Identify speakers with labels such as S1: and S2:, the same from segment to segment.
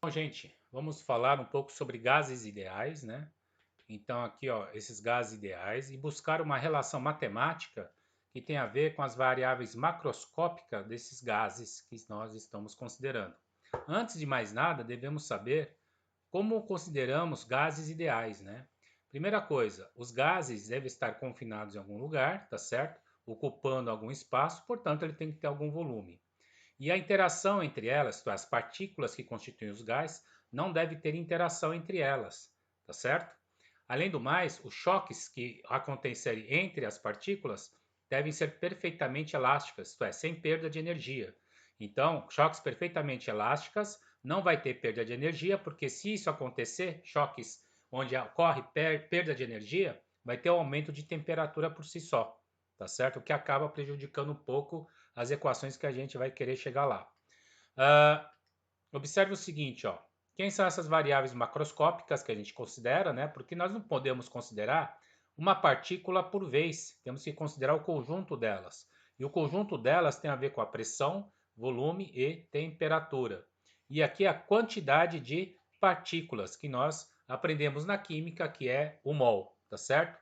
S1: Bom, gente, vamos falar um pouco sobre gases ideais, né? Então, aqui, ó, esses gases ideais e buscar uma relação matemática que tem a ver com as variáveis macroscópicas desses gases que nós estamos considerando. Antes de mais nada, devemos saber como consideramos gases ideais, né? Primeira coisa, os gases devem estar confinados em algum lugar, tá certo? Ocupando algum espaço, portanto, ele tem que ter algum volume. E a interação entre elas, isto é, as partículas que constituem os gases, não deve ter interação entre elas, tá certo? Além do mais, os choques que acontecem entre as partículas devem ser perfeitamente elásticas, isto é, sem perda de energia. Então, choques perfeitamente elásticas não vai ter perda de energia, porque se isso acontecer, choques onde ocorre perda de energia, vai ter um aumento de temperatura por si só, tá certo? O que acaba prejudicando um pouco as equações que a gente vai querer chegar lá. Uh, Observe o seguinte, ó. Quem são essas variáveis macroscópicas que a gente considera, né? Porque nós não podemos considerar uma partícula por vez, temos que considerar o conjunto delas. E o conjunto delas tem a ver com a pressão, volume e temperatura. E aqui a quantidade de partículas que nós aprendemos na química, que é o mol, tá certo?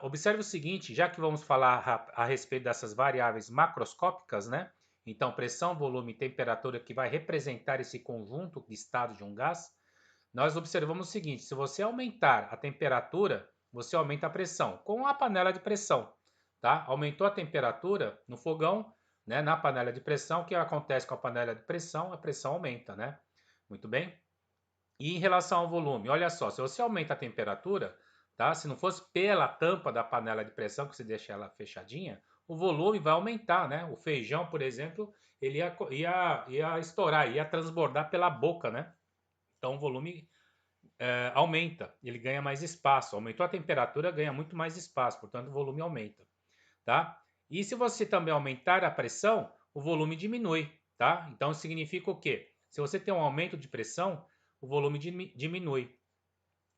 S1: Observe o seguinte, já que vamos falar a respeito dessas variáveis macroscópicas, né? Então, pressão, volume e temperatura que vai representar esse conjunto de estado de um gás, nós observamos o seguinte, se você aumentar a temperatura, você aumenta a pressão, com a panela de pressão, tá? Aumentou a temperatura no fogão, né? Na panela de pressão, o que acontece com a panela de pressão? A pressão aumenta, né? Muito bem? E em relação ao volume, olha só, se você aumenta a temperatura, tá? Se não fosse pela tampa da panela de pressão, que você deixa ela fechadinha, o volume vai aumentar, né? O feijão, por exemplo, ele ia estourar, ia transbordar pela boca, né? Então o volume aumenta, ele ganha mais espaço. Aumentou a temperatura, ganha muito mais espaço, portanto o volume aumenta, tá? E se você também aumentar a pressão, o volume diminui, tá? Então significa o quê? Se você tem um aumento de pressão, o volume diminui.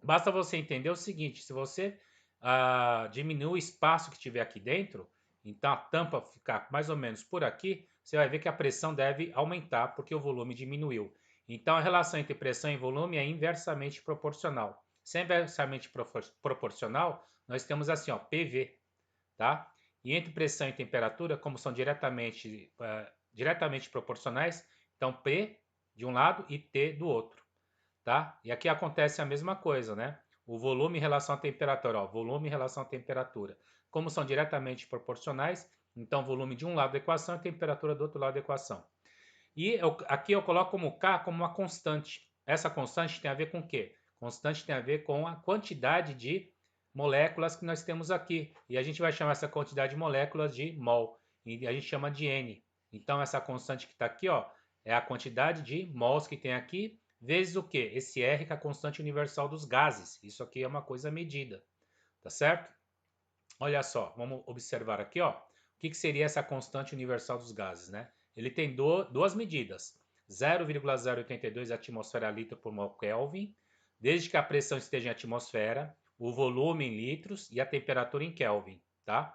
S1: Basta você entender o seguinte: se você diminuir o espaço que tiver aqui dentro, então a tampa ficar mais ou menos por aqui, você vai ver que a pressão deve aumentar porque o volume diminuiu. Então a relação entre pressão e volume é inversamente proporcional. Se é inversamente proporcional, nós temos assim, ó, PV, tá? E entre pressão e temperatura, como são diretamente proporcionais, então P de um lado e T do outro, tá? E aqui acontece a mesma coisa, né? O volume em relação à temperatura, ó, volume em relação à temperatura. Como são diretamente proporcionais, então volume de um lado da equação e temperatura do outro lado da equação. Aqui eu coloco como K como uma constante. Essa constante tem a ver com o quê? Constante tem a ver com a quantidade de moléculas que nós temos aqui. E a gente vai chamar essa quantidade de moléculas de mol. E a gente chama de N. Então essa constante que está aqui, ó, é a quantidade de mols que tem aqui, vezes o quê? Esse R que é a constante universal dos gases. Isso aqui é uma coisa medida, tá certo? Olha só, vamos observar aqui, ó. O que seria essa constante universal dos gases, né? Ele tem duas medidas, 0,082 atmosfera litro por mol Kelvin, desde que a pressão esteja em atmosfera, o volume em litros e a temperatura em Kelvin, tá?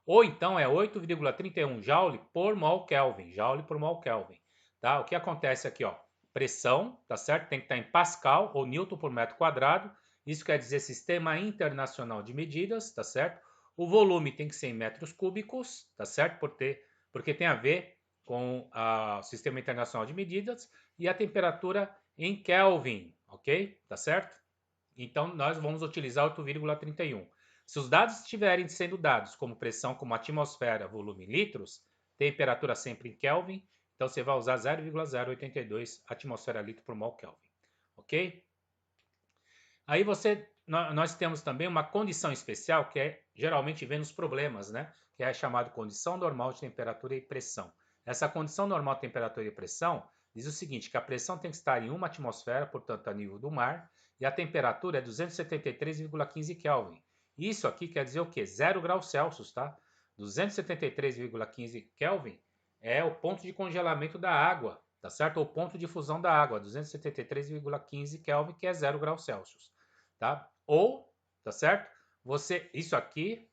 S1: Ou então é 8,31 joule por mol Kelvin, joule por mol Kelvin, tá? O que acontece aqui, ó? Pressão, tá certo? Tem que estar em Pascal ou Newton por metro quadrado. Isso quer dizer Sistema Internacional de Medidas, tá certo? O volume tem que ser em metros cúbicos, tá certo? Porque tem a ver com o Sistema Internacional de Medidas e a temperatura em Kelvin, ok? Tá certo? Então, nós vamos utilizar 8,31. Se os dados estiverem sendo dados como pressão, como atmosfera, volume em litros, temperatura sempre em Kelvin, então você vai usar 0,082 atmosfera litro por mol Kelvin, ok? Aí nós temos também uma condição especial que geralmente vem nos problemas, né? Que é chamada condição normal de temperatura e pressão. Essa condição normal de temperatura e pressão diz o seguinte, que a pressão tem que estar em uma atmosfera, portanto a nível do mar, e a temperatura é 273,15 Kelvin. Isso aqui quer dizer o quê? 0 graus Celsius, tá? 273,15 Kelvin é o ponto de congelamento da água, tá certo? Ou ponto de fusão da água, 273,15 Kelvin, que é 0 graus Celsius, tá? Ou, tá certo? Isso aqui,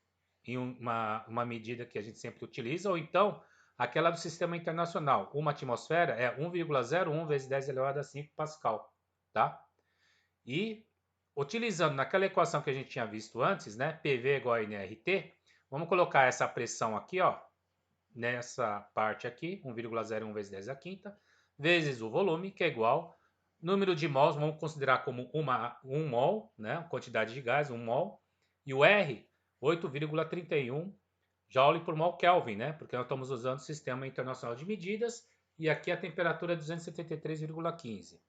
S1: em uma medida que a gente sempre utiliza, ou então Aquela do sistema internacional, uma atmosfera é 1,01 vezes 10 elevado a 5 Pascal, tá? E utilizando naquela equação que a gente tinha visto antes, né, PV igual a nRT, vamos colocar essa pressão aqui, ó, nessa parte aqui, 1,01 vezes 10 a quinta, vezes o volume, que é igual número de mols, vamos considerar como 1 mol, né, quantidade de gás, 1 mol, e o R, 8,31 joule por mol Kelvin, né, porque nós estamos usando o Sistema Internacional de Medidas, e aqui a temperatura é 273,15.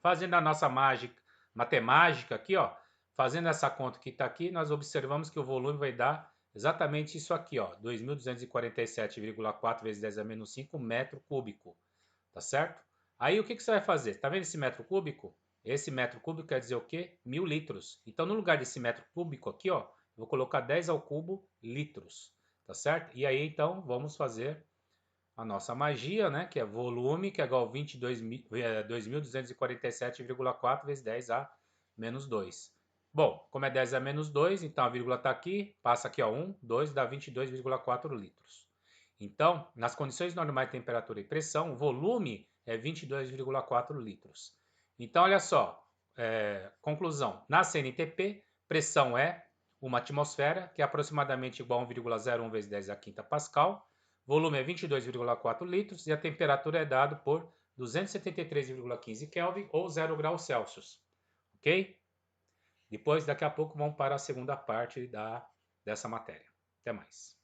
S1: Fazendo a nossa matemática aqui, ó, fazendo essa conta que está aqui, nós observamos que o volume vai dar exatamente isso aqui, ó, 2.247,4 vezes 10 a menos 5 metro cúbico, tá certo? Aí o que você vai fazer? Tá vendo esse metro cúbico? Esse metro cúbico quer dizer o quê? 1.000 litros. Então, no lugar desse metro cúbico aqui, ó, eu vou colocar 10 ao cubo litros, tá certo? E aí, então, vamos fazer a nossa magia, né, que é volume, que é igual a 2.247,4 vezes 10 a menos 2. Bom, como é 10 a menos 2, então a vírgula está aqui, passa aqui a 1, 2 dá 22,4 litros. Então, nas condições normais de temperatura e pressão, o volume é 22,4 litros. Então, olha só, conclusão, na CNTP, pressão é uma atmosfera, que é aproximadamente igual a 1,01 vezes 10 a quinta Pascal, volume é 22,4 litros e a temperatura é dada por 273,15 Kelvin ou 0 graus Celsius. Ok? Depois, daqui a pouco, vamos para a segunda parte dessa matéria. Até mais.